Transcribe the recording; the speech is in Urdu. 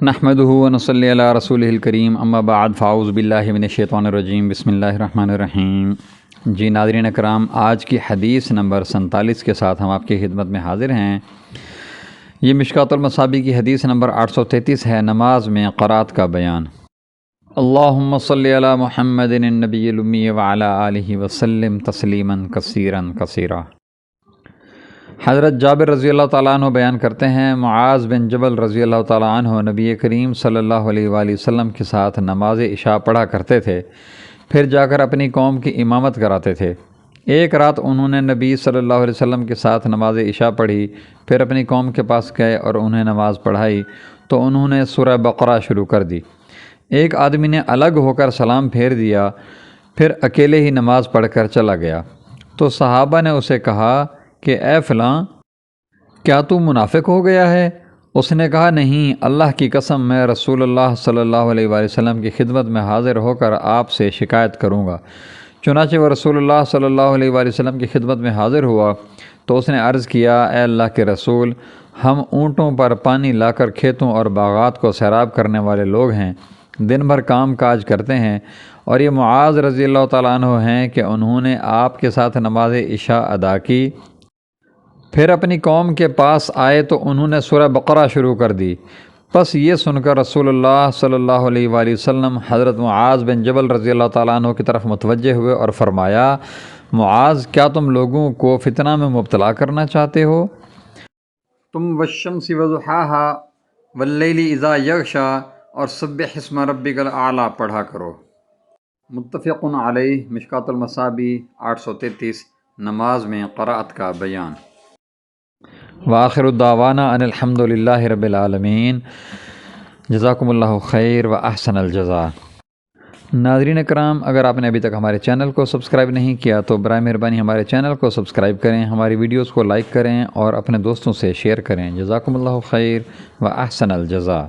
نحمدہ ونصلی علی رسولہ الکریم اما بعد فاعوذ باللہ من الشیطان الرجیم بسم اللہ الرحمن الرحیم۔ جی ناظرین اکرام، آج کی حدیث نمبر 47 کے ساتھ ہم آپ کی خدمت میں حاضر ہیں۔ یہ مشکوٰۃ المصابیح کی حدیث نمبر 833 ہے، نماز میں قرات کا بیان۔ اللہم صلی علی محمد النبی الامی وعلی آلہ وسلم تسلیما کثیرا کثیرا۔ حضرت جابر رضی اللہ تعالیٰ عنہ بیان کرتے ہیں، معاذ بن جبل رضی اللہ تعالیٰ عنہ نبی کریم صلی اللہ علیہ وآلہ وسلم کے ساتھ نماز عشاء پڑھا کرتے تھے، پھر جا کر اپنی قوم کی امامت کراتے تھے۔ ایک رات انہوں نے نبی صلی اللہ علیہ وسلم کے ساتھ نماز عشاء پڑھی، پھر اپنی قوم کے پاس گئے اور انہیں نماز پڑھائی تو انہوں نے سورہ بقرہ شروع کر دی۔ ایک آدمی نے الگ ہو کر سلام پھیر دیا، پھر اکیلے ہی نماز پڑھ کر چلا گیا، تو صحابہ نے اسے کہا کہ اے فلاں، کیا تو منافق ہو گیا ہے؟ اس نے کہا نہیں، اللہ کی قسم میں رسول اللہ صلی اللہ علیہ وآلہ وسلم کی خدمت میں حاضر ہو کر آپ سے شکایت کروں گا۔ چنانچہ وہ رسول اللہ صلی اللہ علیہ وآلہ وسلم کی خدمت میں حاضر ہوا تو اس نے عرض کیا، اے اللہ کے رسول، ہم اونٹوں پر پانی لا کر کھیتوں اور باغات کو سیراب کرنے والے لوگ ہیں، دن بھر کام کاج کرتے ہیں، اور یہ معاذ رضی اللہ تعالیٰ عنہ ہیں کہ انہوں نے آپ کے ساتھ نماز عشاء ادا کی، پھر اپنی قوم کے پاس آئے تو انہوں نے سورہ بقرہ شروع کر دی۔ پس یہ سن کر رسول اللہ صلی اللہ علیہ وآلہ وسلم حضرت معاذ بن جبل رضی اللہ تعالیٰ عنہ کی طرف متوجہ ہوئے اور فرمایا، معاذ، کیا تم لوگوں کو فتنہ میں مبتلا کرنا چاہتے ہو؟ تم والشمس وضحاہا واللیل اذا یغشا اور سبح اسم ربک الاعلی پڑھا کرو۔ متفق علیہ۔ مشکوٰۃ المصابیح 833، نماز میں قرات کا بیان۔ وآخر الدعوانا ان الحمد للہ رب العالمین۔ جزاکم اللہ خیر و احسن الجزاء۔ ناظرین اکرام، اگر آپ نے ابھی تک ہمارے چینل کو سبسکرائب نہیں کیا تو برائے مہربانی ہمارے چینل کو سبسکرائب کریں، ہماری ویڈیوز کو لائک کریں اور اپنے دوستوں سے شیئر کریں۔ جزاکم اللہ خیر و احسن الجزاء۔